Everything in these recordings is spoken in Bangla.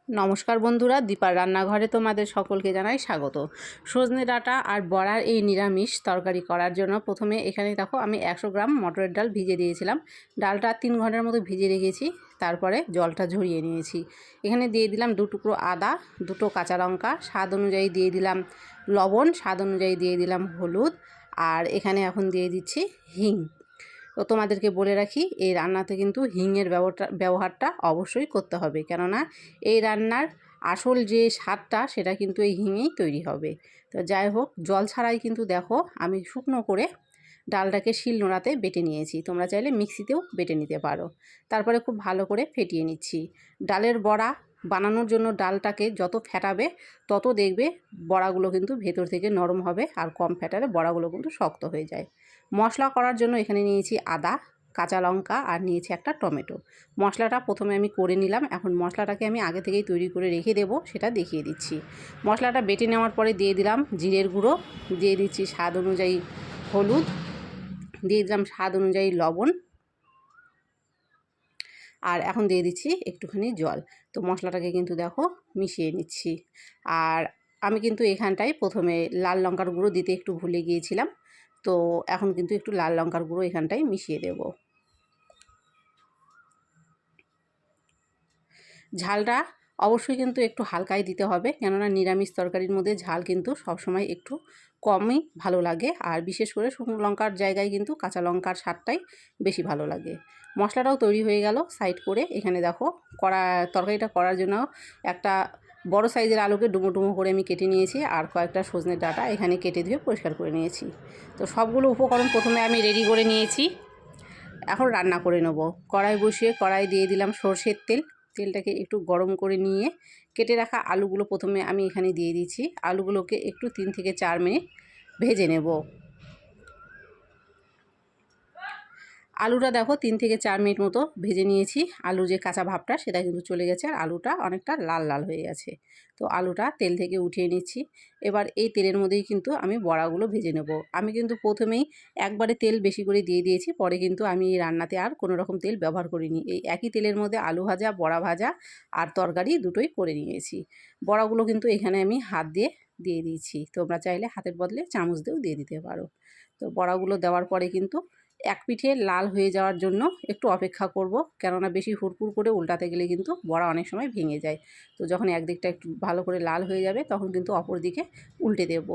নমস্কার বন্ধুরা, দীপার রান্নাঘরে তোমাদের সকলকে জানাই স্বাগত। সজনে ডাঁটা আর বড়ার এই নিরামিষ তরকারি করার জন্য প্রথমে এখানে দেখো আমি 100 গ্রাম মটরের ডাল ভিজে দিয়েছিলাম। ডালটা 3 ঘন্টার মতো ভিজে রেখেছি, তারপরে জলটা ঝরিয়ে নিয়েছি। এখানে দিয়ে দিলাম 2 টুকরো আদা, 2টো কাঁচা লঙ্কা, স্বাদ অনুযায়ী দিয়ে দিলাম লবণ, স্বাদ অনুযায়ী দিয়ে দিলাম হলুদ, আর এখানে এখন দিয়ে দিচ্ছি হিং। তো তোমাদেরকে বলে রাখি, এই রান্নাতে কিন্তু হিংয়ের ব্যবহারটা অবশ্যই করতে হবে, কেননা এই রান্নার আসল যে স্বাদটা সেটা কিন্তু এই হিঙেই তৈরি হবে। তো যাই হোক, জল ছাড়াই কিন্তু দেখো আমি শুকনো করে ডালটাকে শিলনোড়াতে বেটে নিয়েছি। তোমরা চাইলে মিক্সিতেও বেটে নিতে পারো। তারপরে খুব ভালো করে ফেটিয়ে নিচ্ছি। ডালের বড়া বানানোর জন্য ডালটাকে যত ফেটাবে তত দেখবে বড়াগুলো কিন্তু ভেতর থেকে নরম হবে, আর কম ফেটালে বড়াগুলো কিন্তু শক্ত হয়ে যায়। মশলা করার জন্য এখানে নিয়েছি আদা, কাঁচা লঙ্কা, আর নিয়েছি একটা টমেটো। মশলাটা প্রথমে আমি করে নিলাম। এখন মশলাটাকে আমি আগে থেকেই তৈরি করে রেখে দেব, সেটা দেখিয়ে দিচ্ছি। মশলাটা বেটে নেওয়ার পরে দিয়ে দিলাম জিরের গুঁড়ো, দিয়ে দিচ্ছি স্বাদ অনুযায়ী হলুদ, দিয়ে দিলাম স্বাদ অনুযায়ী লবণ, আর এখন দিয়ে দিচ্ছি একটুখানি জল। তো মশলাটাকে কিন্তু দেখো মিশিয়ে নিচ্ছি। আর আমি কিন্তু এখানটায় প্রথমে লাল লঙ্কার গুঁড়ো দিতে একটু ভুলে গিয়েছিলাম, তো এখন কিন্তু একটু লাল লঙ্কার গুঁড়ো এখানটায় মিশিয়ে দেব। ঝালটা অবশ্যই কিন্তু একটু হালকাই দিতে হবে, কেননা নিরামিষ তরকারির মধ্যে ঝাল কিন্তু সবসময় একটু কমই ভালো লাগে, আর বিশেষ করে শুকনো লঙ্কার জায়গায় কিন্তু কাঁচা লঙ্কার স্বাদটাই বেশি ভালো লাগে। মশলাটাও তৈরি হয়ে গেল সাইড করে। এখানে দেখো তরকারিটা করার জন্য একটা বড় সাইজের আলুকে ডুমো ডুমো করে আমি কেটে নিয়েছি, আর কয়েকটা সজনের ডাঁটা এখানে কেটে ধুয়ে পরিষ্কার করে নিয়েছি। তো সবগুলো উপকরণ প্রথমে আমি রেডি করে নিয়েছি। এখন রান্না করে নেব। কড়াই বসিয়ে কড়াই দিয়ে দিলাম সরষের তেল। তেলটাকে একটু গরম করে নিয়ে কেটে রাখা আলুগুলো প্রথমে আমি এখানে দিয়ে দিচ্ছি। আলুগুলোকে একটু 3 থেকে 4 মিনিট ভেজে নেব। আলুটা দেখো 3 থেকে 4 মিনিট মতো ভেজে নিয়েছি। আলুর যে কাঁচা ভাবটা সেটা কিন্তু চলে গেছে, আর আলুটা অনেকটা লাল লাল হয়ে গেছে। তো আলুটা তেল থেকে উঠিয়ে নিচ্ছি। এবার এই তেলের মধ্যেই কিন্তু আমি বড়াগুলো ভেজে নেব। আমি কিন্তু প্রথমেই একবারে তেল বেশি করে দিয়ে দিয়েছি, পরে কিন্তু আমি এই রান্নাতে আর কোনো রকম তেল ব্যবহার করিনি। এই একই তেলের মধ্যে আলু ভাজা, বড়া ভাজা আর তরকারি দুটোই করে নিয়েছি। বড়াগুলো কিন্তু এখানে আমি হাত দিয়ে দিয়ে দিয়েছি। তোমরা চাইলে হাতের বদলে চামচ দিয়েও দিয়ে দিতে পারো। তো বড়াগুলো দেওয়ার পরে কিন্তু এক পিঠে লাল হয়ে যাওয়ার জন্য একটু অপেক্ষা করব, কেননা বেশি হুড়পুড় করে উল্টাতে গেলে কিন্তু বড়া অনেক সময় ভেঙে যায়। তো যখন একদিকটা একটু ভালো করে লাল হয়ে যাবে তখন কিন্তু অপর দিকে উল্টে দেব।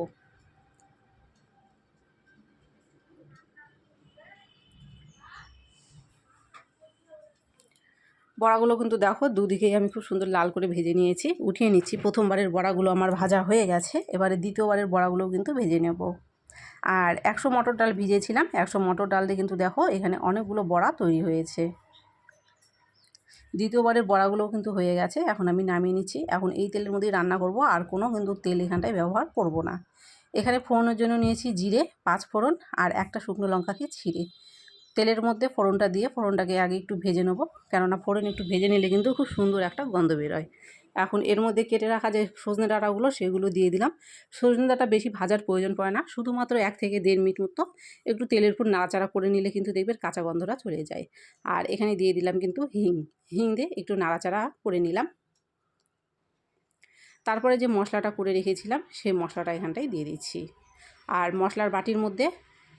বড়াগুলো কিন্তু দেখো দুদিকেই আমি খুব সুন্দর লাল করে ভেজে নিয়েছি, উঠিয়ে নিচ্ছি। প্রথমবারের বড়াগুলো আমার ভাজা হয়ে গেছে, এবারে দ্বিতীয়বারের বড়াগুলোও কিন্তু ভেজে নেব। আর 100 মটর ডাল ভিজেছিলাম, 100 মটর ডাল দিয়ে কিন্তু দেখো এখানে অনেকগুলো বড়া তৈরি হয়েছে। দ্বিতীয়বারের বড়াগুলোও কিন্তু হয়ে গেছে। এখন আমি নামিয়ে নিচ্ছি। এখন এই তেলের মধ্যেই রান্না করব, আর কোনো কিন্তু তেল এখানটায় ব্যবহার করব না। এখানে ফোড়নের জন্য নিয়েছি জিরে, 5 ফোড়ন আর একটা শুকনো লঙ্কাকে ছিঁড়ে তেলের মধ্যে ফোড়নটা দিয়ে ফোড়নটাকে আগে একটু ভেজে নেব, কেননা ফোড়ন একটু ভেজে নিলে কিন্তু খুব সুন্দর একটা গন্ধ বেরোয়। এখন এর মধ্যে কেটে রাখা যে সজনে ডাঁটাগুলো সেগুলো দিয়ে দিলাম। সজনে ডাঁটা বেশি ভাজার প্রয়োজন পড়ে না, শুধুমাত্র 1 থেকে 1.5 মিনিট মতো একটু তেলের উপর নাড়াচাড়া করে নিলে কিন্তু দেখবেন কাঁচা গন্ধটা চলে যায়। আর এখানে দিয়ে দিলাম কিন্তু হিং। হিং দিয়ে একটু নাড়াচাড়া করে নিলাম। তারপরে যে মশলাটা করে রেখেছিলাম সেই মশলাটা এখানটায় দিয়ে দিচ্ছি। আর মশলার বাটির মধ্যে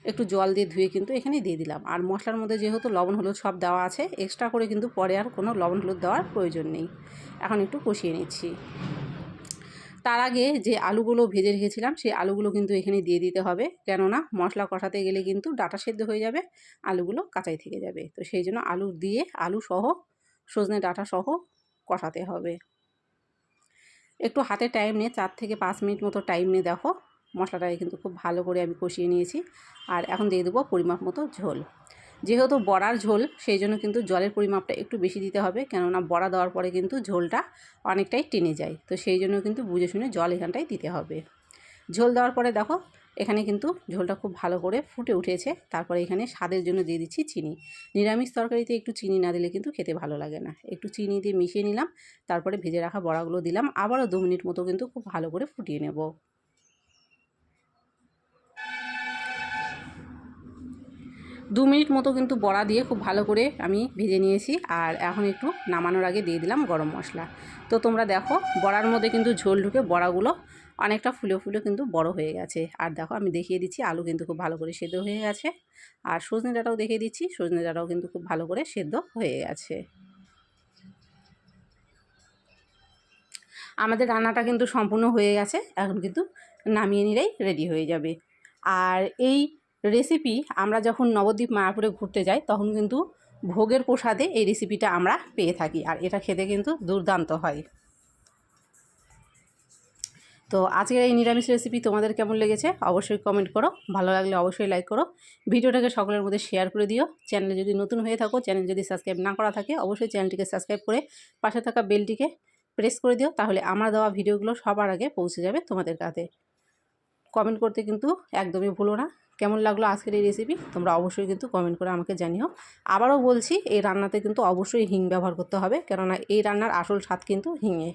একটু জল দিয়ে ধুয়ে কিন্তু এখানে দিয়ে দিলাম। আর মশলার মধ্যে যেহেতু লবণ হলুদ সব দেওয়া আছে, এক্সট্রা করে কিন্তু পরে আর কোনো লবণ হলুদ দেওয়ার প্রয়োজন নেই। এখন একটু কষিয়ে নিচ্ছি। তার আগে যে আলুগুলো ভেজে রেখেছিলাম সেই আলুগুলো কিন্তু এখানে দিয়ে দিতে হবে, কেননা মশলা কষাতে গেলে কিন্তু ডাঁটা সেদ্ধ হয়ে যাবে, আলুগুলো কাঁচাই থেকে যাবে। তো সেই জন্য আলু দিয়ে আলু সহ সজনে ডাঁটা সহ কষাতে হবে। একটু হাতে টাইম নিয়ে 4 থেকে 5 মিনিট মতো টাইম নিয়ে দেখো মশলাটাকে কিন্তু খুব ভালো করে আমি কষিয়ে নিয়েছি। আর এখন দিয়ে দেবো পরিমাপ মতো ঝোল। যেহেতু বড়ার ঝোল সেই জন্য কিন্তু জলের পরিমাপটা একটু বেশি দিতে হবে, কেননা বড়া দেওয়ার পরে কিন্তু ঝোলটা অনেকটাই টেনে যায়। তো সেই জন্য কিন্তু বুঝে শুনে জল এখানটায় দিতে হবে। ঝোল দেওয়ার পরে দেখো এখানে কিন্তু ঝোলটা খুব ভালো করে ফুটে উঠেছে। তারপরে এখানে স্বাদের জন্য দিয়ে দিচ্ছি চিনি। নিরামিষ তরকারিতে একটু চিনি না দিলে কিন্তু খেতে ভালো লাগে না। একটু চিনি দিয়ে মিশিয়ে নিলাম, তারপরে ভেজে রাখা বড়াগুলো দিলাম। আবারও 2 মিনিট মতো কিন্তু খুব ভালো করে ফুটিয়ে নেব। 2 মিনিট মতো কিন্তু বড়া দিয়ে খুব ভালো করে আমি ভেজে নিয়েছি। আর এখন একটু নামানোর আগে দিয়ে দিলাম গরম মশলা। তো তোমরা দেখো বড়ার মধ্যে কিন্তু ঝোল ঢুকে বড়াগুলো অনেকটা ফুলে ফুলে কিন্তু বড় হয়ে গেছে। আর দেখো আমি দেখিয়ে দিচ্ছি আলু কিন্তু খুব ভালো করে সেদ্ধ হয়ে গেছে। আর সজনে ডাঁটাও দেখিয়ে দিচ্ছি, সজনে ডাঁটাও কিন্তু খুব ভালো করে সেদ্ধ হয়ে গেছে। আমাদের রান্নাটা কিন্তু সম্পূর্ণ হয়ে গেছে, এখন কিন্তু নামিয়ে নিলেই রেডি হয়ে যাবে। আর এই রেসিপি আমরা যখন নবদ্বীপ মায়াপুরে ঘুরতে যাই তখন কিন্তু ভোগের প্রসাদে এই রেসিপিটা আমরা পেয়ে থাকি, আর এটা খেতে কিন্তু দুর্দান্ত হয়। তো আজকের এই নিরামিষ রেসিপি তোমাদের কেমন লেগেছে অবশ্যই কমেন্ট করো, ভালো লাগলে অবশ্যই লাইক করো, ভিডিওটাকে সকলের মধ্যে শেয়ার করে দিও। চ্যানেলে যদি নতুন হয়ে থাকো, চ্যানেল যদি সাবস্ক্রাইব না করা থাকে অবশ্যই চ্যানেলটিকে সাবস্ক্রাইব করে পাশে থাকা বেলটিকে প্রেস করে দিও, তাহলে আমার দেওয়া ভিডিওগুলো সবার আগে পৌঁছে যাবে তোমাদের কাছে। কমেন্ট করতে কিন্তু একদমই ভুলো না। কেমন লাগলো আজকের এই রেসিপি তোমরা অবশ্যই কিন্তু কমেন্ট করে আমাকে জানিও। আবারও বলছি এই রান্নাতে কিন্তু অবশ্যই হিং ব্যবহার করতে হবে, কেননা এই রান্নার আসল স্বাদ কিন্তু হিঙে।